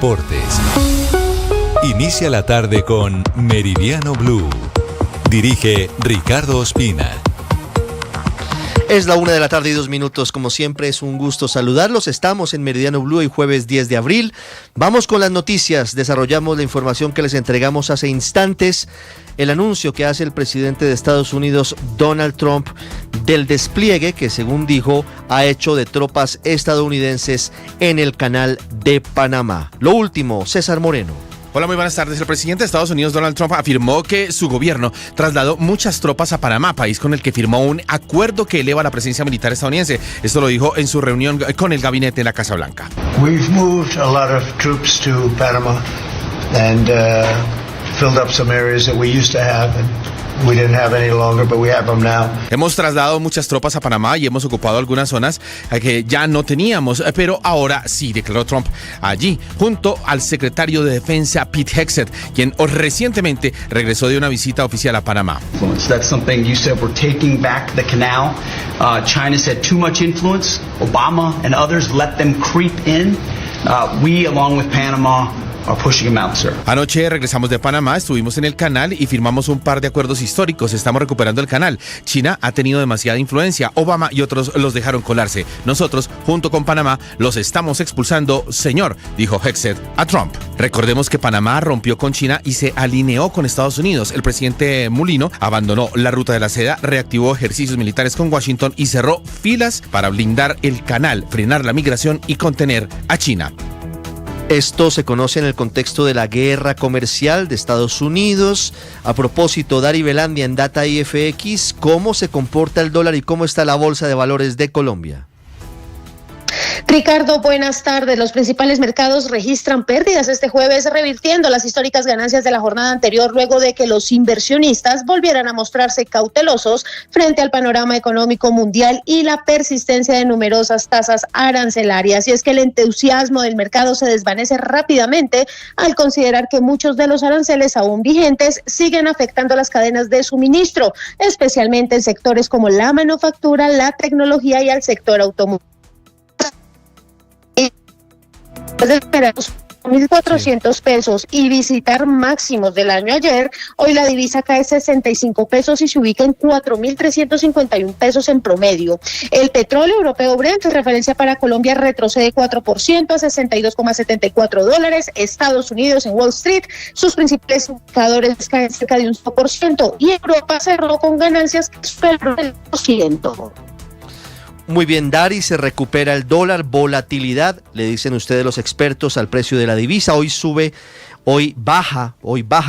deportes. Inicia la tarde con Meridiano Blue. Dirige Ricardo Ospina. Es la 1:02 como siempre es un gusto saludarlos, estamos en Meridiano Blue hoy jueves 10 de abril, vamos con las noticias, desarrollamos la información que les entregamos hace instantes, el anuncio que hace el presidente de Estados Unidos Donald Trump del despliegue que según dijo ha hecho de tropas estadounidenses en el canal de Panamá. Lo último, César Moreno. Hola, muy buenas tardes. El presidente de Estados Unidos, Donald Trump, afirmó que su gobierno trasladó muchas tropas a Panamá, país con el que firmó un acuerdo que eleva la presencia militar estadounidense. Esto lo dijo en su reunión con el gabinete en la Casa Blanca. We've moved a lot of troops to Panama and filled up some areas that we used to have and we didn't have any longer, but we have them now. Hemos trasladado muchas tropas a Panamá y hemos ocupado algunas zonas que ya no teníamos, pero ahora sí, declaró Trump allí, junto al secretario de Defensa Pete Hegseth, quien recientemente regresó de una visita oficial a Panamá. That's something you said we're taking back the canal. China said too much influence. Obama and others let them creep in. We, along with Panama, are pushing him out, sir. Anoche regresamos de Panamá, estuvimos en el canal y firmamos un par de acuerdos históricos. Estamos recuperando el canal. China ha tenido demasiada influencia. Obama y otros los dejaron colarse. Nosotros, junto con Panamá, los estamos expulsando, señor, dijo Hegseth a Trump. Recordemos que Panamá rompió con China y se alineó con Estados Unidos. El presidente Mulino abandonó la ruta de la seda, reactivó ejercicios militares con Washington y cerró filas para blindar el canal, frenar la migración y contener a China. Esto se conoce en el contexto de la guerra comercial de Estados Unidos. A propósito, Dari Velandia en Data IFX, ¿cómo se comporta el dólar y cómo está la bolsa de valores de Colombia? Ricardo, buenas tardes. Los principales mercados registran pérdidas este jueves, revirtiendo las históricas ganancias de la jornada anterior luego de que los inversionistas volvieran a mostrarse cautelosos frente al panorama económico mundial y la persistencia de numerosas tasas arancelarias. Y es que el entusiasmo del mercado se desvanece rápidamente al considerar que muchos de los aranceles aún vigentes siguen afectando las cadenas de suministro, especialmente en sectores como la manufactura, la tecnología y el sector automotriz. De esperar 1.400 pesos y visitar máximos del año ayer, hoy la divisa cae 65 pesos y se ubica en 4.351 pesos en promedio. El petróleo europeo Brent, referencia para Colombia, retrocede 4% a $62,74. Estados Unidos en Wall Street, sus principales indicadores caen cerca de un 1% y Europa cerró con ganancias que superan el 1%. Muy bien, Dari, se recupera el dólar, volatilidad, le dicen ustedes los expertos al precio de la divisa, hoy baja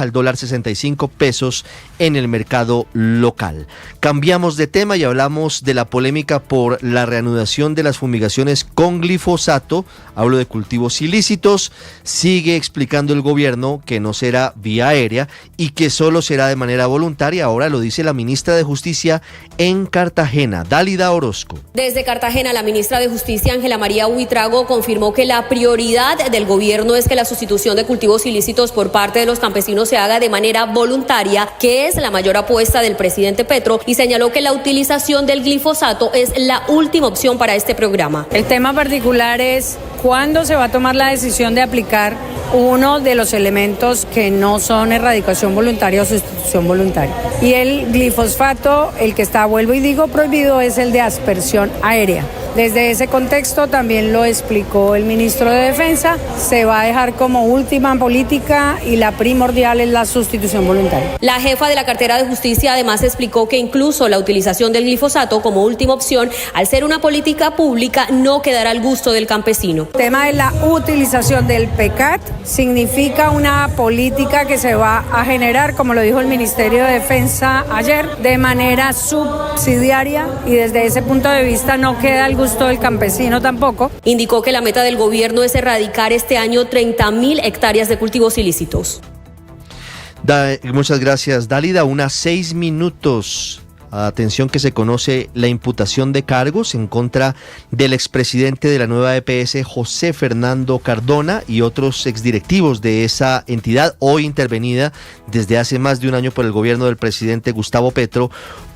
el dólar 65 pesos en el mercado local. Cambiamos de tema y hablamos de la polémica por la reanudación de las fumigaciones con glifosato. Hablo de cultivos ilícitos. Sigue explicando el gobierno que no será vía aérea y que solo será de manera voluntaria. Ahora lo dice la ministra de Justicia en Cartagena, Dálida Orozco. Desde Cartagena, la ministra de Justicia, Ángela María Buitrago, confirmó que la prioridad del gobierno es que la sustitución de cultivos ilícitos por parte de los campesinos se haga de manera voluntaria, que es la mayor apuesta del presidente Petro, y señaló que la utilización del glifosato es la última opción para este programa. El tema particular es cuándo se va a tomar la decisión de aplicar uno de los elementos que no son erradicación voluntaria o sustitución voluntaria. Y el glifosfato, el que está, vuelvo y digo, prohibido, es el de aspersión aérea. Desde ese contexto también lo explicó el ministro de Defensa, se va a dejar como última política y la primordial es la sustitución voluntaria. La jefa de la cartera de Justicia además explicó que incluso la utilización del glifosato como última opción, al ser una política pública, no quedará al gusto del campesino. El tema de la utilización del PECAT significa una política que se va a generar, como lo dijo el Ministerio de Defensa ayer, de manera subsidiaria y desde ese punto de vista no queda al gusto del campesino tampoco. Indicó que la meta del gobierno es erradicar este año 30.000 hectáreas de cultivos ilícitos. Muchas gracias, Dálida. 6 minutos. Atención que se conoce la imputación de cargos en contra del expresidente de la nueva EPS, José Fernando Cardona, y otros exdirectivos de esa entidad, hoy intervenida desde hace más de un año por el gobierno del presidente Gustavo Petro,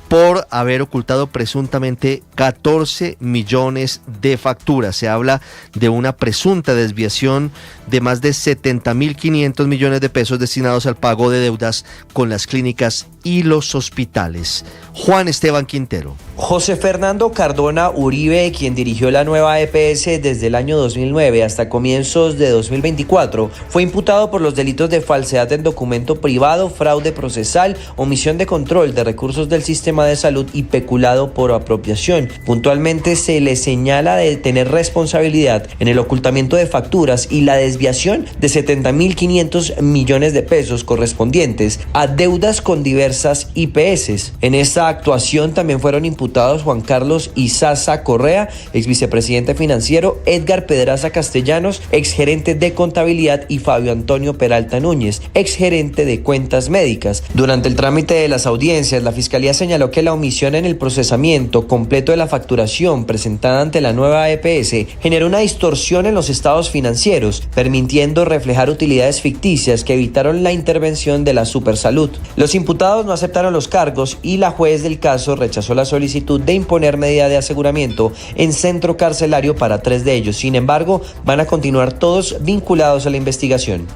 por haber ocultado presuntamente 14 millones de facturas. Se habla de una presunta desviación de más de 70.500 millones de pesos destinados al pago de deudas con las clínicas y los hospitales. Juan Esteban Quintero. José Fernando Cardona Uribe, quien dirigió la nueva EPS desde el año 2009 hasta comienzos de 2024, fue imputado por los delitos de falsedad en documento privado, fraude procesal, omisión de control de recursos del sistema de salud y peculado por apropiación. Puntualmente se le señala de tener responsabilidad en el ocultamiento de facturas y la desviación de 70.500 millones de pesos correspondientes a deudas con diversas IPS. En esta actuación también fueron imputados Juan Carlos Izaza Correa, ex vicepresidente financiero, Edgar Pedraza Castellanos, ex gerente de contabilidad, y Fabio Antonio Peralta Núñez, ex gerente de cuentas médicas. Durante el trámite de las audiencias, la Fiscalía señaló que la omisión en el procesamiento completo de la facturación presentada ante la nueva EPS generó una distorsión en los estados financieros, permitiendo reflejar utilidades ficticias que evitaron la intervención de la Supersalud. Los imputados no aceptaron los cargos y la juez del caso rechazó la solicitud de imponer medida de aseguramiento en centro carcelario para 3 de ellos. Sin embargo, van a continuar todos vinculados a la investigación.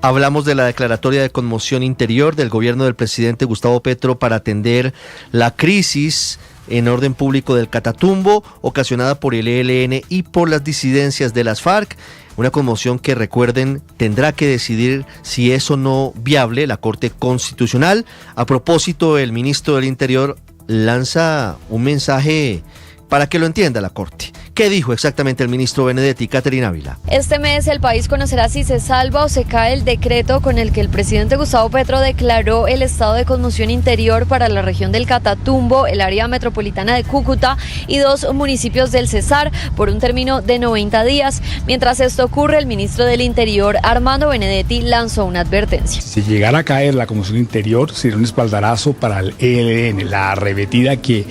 Hablamos de la declaratoria de conmoción interior del gobierno del presidente Gustavo Petro para atender la crisis en orden público del Catatumbo, ocasionada por el ELN y por las disidencias de las FARC. Una conmoción que, recuerden, tendrá que decidir si es o no viable la Corte Constitucional. A propósito, el ministro del Interior lanza un mensaje para que lo entienda la Corte. ¿Qué dijo exactamente el ministro Benedetti? Caterina Ávila. Este mes el país conocerá si se salva o se cae el decreto con el que el presidente Gustavo Petro declaró el estado de conmoción interior para la región del Catatumbo, el área metropolitana de Cúcuta y 2 municipios del Cesar por un término de 90 días. Mientras esto ocurre, el ministro del Interior, Armando Benedetti, lanzó una advertencia. Si llegara a caer la conmoción interior, sería un espaldarazo para el ELN. La arremetida que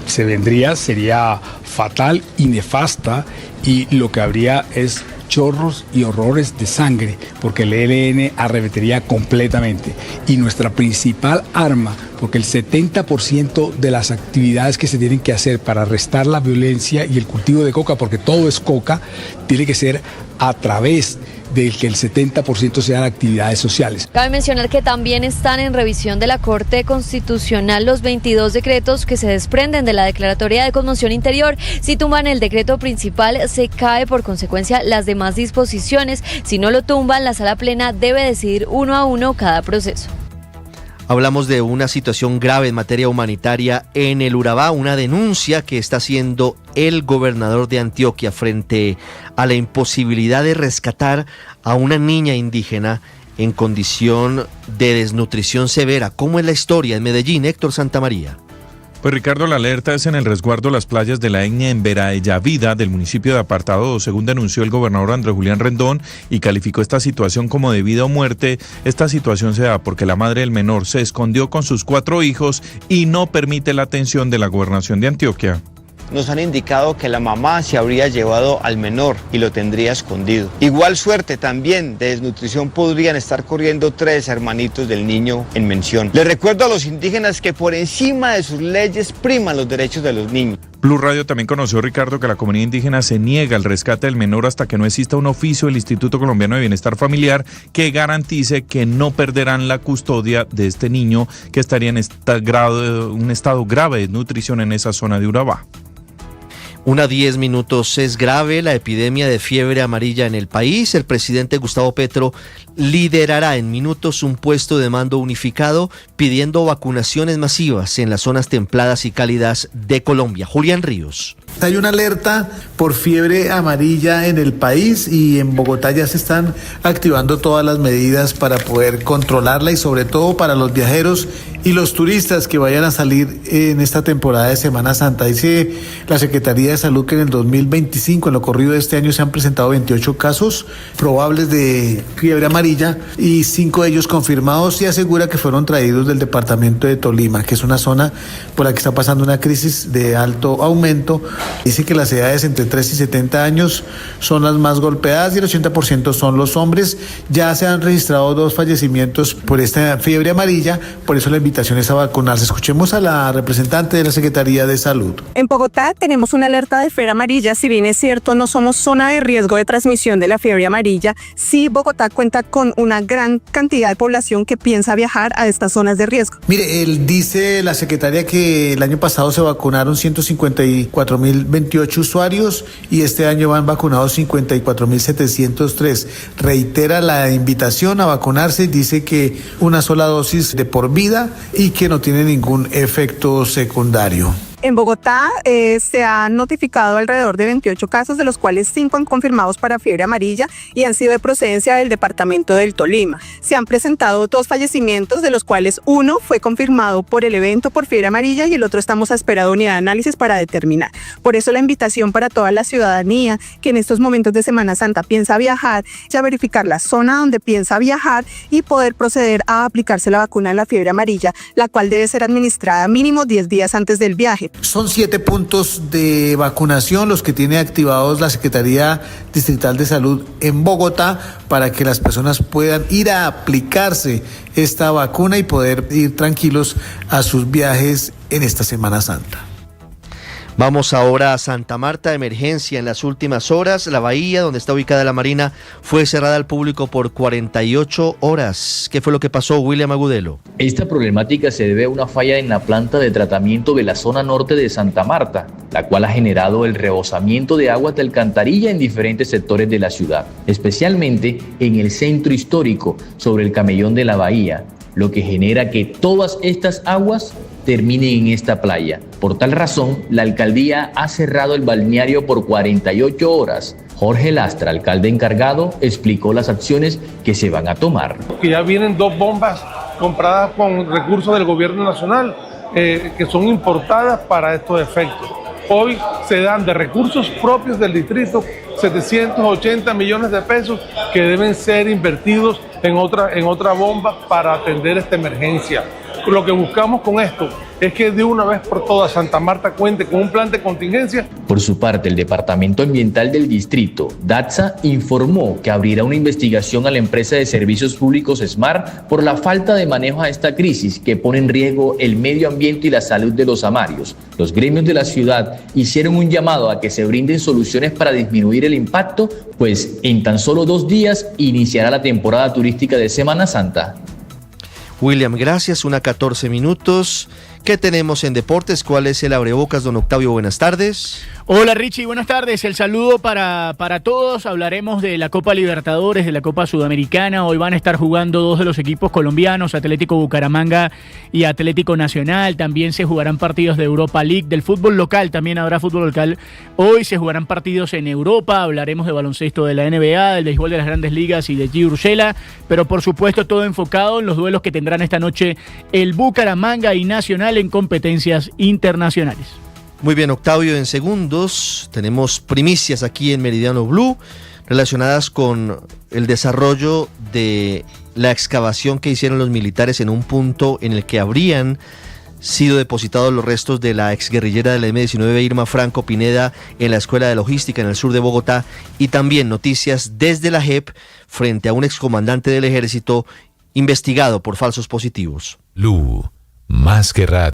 se vendría sería fatal y nefasta, y lo que habría es chorros y horrores de sangre, porque el ELN arremetería completamente. Y nuestra principal arma, porque el 70% de las actividades que se tienen que hacer para restar la violencia y el cultivo de coca, porque todo es coca, tiene que ser a través del que el 70% sean actividades sociales. Cabe mencionar que también están en revisión de la Corte Constitucional los 22 decretos que se desprenden de la declaratoria de conmoción interior. Si tumban el decreto principal, se cae por consecuencia las demás disposiciones. Si no lo tumban, la Sala Plena debe decidir uno a uno cada proceso. Hablamos de una situación grave en materia humanitaria en el Urabá, una denuncia que está haciendo el gobernador de Antioquia frente a la imposibilidad de rescatar a una niña indígena en condición de desnutrición severa. ¿Cómo es la historia en Medellín? Héctor Santamaría. Pues Ricardo, la alerta es en el resguardo de las playas de la Etnia en Verayavida, del municipio de Apartado 2, según denunció el gobernador Andrés Julián Rendón, y calificó esta situación como de vida o muerte. Esta situación se da porque la madre del menor se escondió con sus 4 hijos y no permite la atención de la gobernación de Antioquia. Nos han indicado que la mamá se habría llevado al menor y lo tendría escondido. Igual suerte también de desnutrición podrían estar corriendo 3 hermanitos del niño en mención. Les recuerdo a los indígenas que por encima de sus leyes priman los derechos de los niños. Blue Radio también conoció, Ricardo, que la comunidad indígena se niega al rescate del menor hasta que no exista un oficio del Instituto Colombiano de Bienestar Familiar que garantice que no perderán la custodia de este niño que estaría en un estado grave de desnutrición en esa zona de Urabá. 1:10 minutos. Es grave la epidemia de fiebre amarilla en el país. El presidente Gustavo Petro liderará en minutos un puesto de mando unificado pidiendo vacunaciones masivas en las zonas templadas y cálidas de Colombia. Julián Ríos. Hay una alerta por fiebre amarilla en el país y en Bogotá ya se están activando todas las medidas para poder controlarla y sobre todo para los viajeros y los turistas que vayan a salir en esta temporada de Semana Santa. Dice la Secretaría de Salud que en el 2025, en lo corrido de este año, se han presentado 28 casos probables de fiebre amarilla y 5 de ellos confirmados, y asegura que fueron traídos del departamento de Tolima, que es una zona por la que está pasando una crisis de alto aumento. Dice que las edades entre 3 y 70 años son las más golpeadas y el 80% son los hombres. Ya se han registrado 2 fallecimientos por esta fiebre amarilla, por eso la invitación es a vacunarse. Escuchemos a la representante de la Secretaría de Salud. En Bogotá tenemos una alerta de fiebre amarilla. Si bien es cierto, no somos zona de riesgo de transmisión de la fiebre amarilla, sí Bogotá cuenta con una gran cantidad de población que piensa viajar a estas zonas de riesgo. Mire, dice la secretaria que el año pasado se vacunaron 154.028 usuarios y este año van vacunados 54.703. Reitera la invitación a vacunarse, dice que una sola dosis de por vida y que no tiene ningún efecto secundario. En Bogotá se han notificado alrededor de 28 casos, de los cuales 5 han confirmados para fiebre amarilla y han sido de procedencia del departamento del Tolima. Se han presentado 2 fallecimientos, de los cuales uno fue confirmado por el evento por fiebre amarilla y el otro estamos a espera de unidad de análisis para determinar. Por eso la invitación para toda la ciudadanía que en estos momentos de Semana Santa piensa viajar, ya verificar la zona donde piensa viajar y poder proceder a aplicarse la vacuna de la fiebre amarilla, la cual debe ser administrada mínimo 10 días antes del viaje. Son 7 puntos de vacunación los que tiene activados la Secretaría Distrital de Salud en Bogotá para que las personas puedan ir a aplicarse esta vacuna y poder ir tranquilos a sus viajes en esta Semana Santa. Vamos ahora a Santa Marta. Emergencia en las últimas horas. La bahía donde está ubicada la Marina fue cerrada al público por 48 horas. ¿Qué fue lo que pasó, William Agudelo? Esta problemática se debe a una falla en la planta de tratamiento de la zona norte de Santa Marta, la cual ha generado el rebosamiento de aguas de alcantarilla en diferentes sectores de la ciudad, especialmente en el centro histórico, sobre el camellón de la bahía, lo que genera que todas estas aguas terminen en esta playa. Por tal razón, la alcaldía ha cerrado el balneario por 48 horas. Jorge Lastra, alcalde encargado, explicó las acciones que se van a tomar. Que ya vienen 2 bombas compradas con recursos del gobierno nacional, que son importadas para estos efectos. Hoy se dan de recursos propios del distrito 780 millones de pesos que deben ser invertidos en otra bomba para atender esta emergencia. Lo que buscamos con esto es que de una vez por todas Santa Marta cuente con un plan de contingencia. Por su parte, el Departamento Ambiental del Distrito, DATSA, informó que abrirá una investigación a la empresa de servicios públicos SMAR por la falta de manejo a esta crisis que pone en riesgo el medio ambiente y la salud de los amarios. Los gremios de la ciudad hicieron un llamado a que se brinden soluciones para disminuir el impacto, pues en tan solo 2 días iniciará la temporada turística de Semana Santa. William, gracias. 1:14 minutos. ¿Qué tenemos en deportes? ¿Cuál es el abrebocas, don Octavio? Buenas tardes. Hola Richie, buenas tardes. El saludo para todos. Hablaremos de la Copa Libertadores, de la Copa Sudamericana. Hoy van a estar jugando 2 de los equipos colombianos, Atlético Bucaramanga y Atlético Nacional. También se jugarán partidos de Europa League, del fútbol local, también habrá fútbol local. Hoy se jugarán partidos en Europa, hablaremos de baloncesto de la NBA, del béisbol de las Grandes Ligas y de G. Urshela, pero por supuesto todo enfocado en los duelos que tendrán esta noche el Bucaramanga y Nacional en competencias internacionales. Muy bien, Octavio, en segundos tenemos primicias aquí en Meridiano Blue relacionadas con el desarrollo de la excavación que hicieron los militares en un punto en el que habrían sido depositados los restos de la exguerrillera de la M-19 Irma Franco Pineda en la Escuela de Logística en el sur de Bogotá, y también noticias desde la JEP frente a un excomandante del ejército investigado por falsos positivos. Blue, más que radio.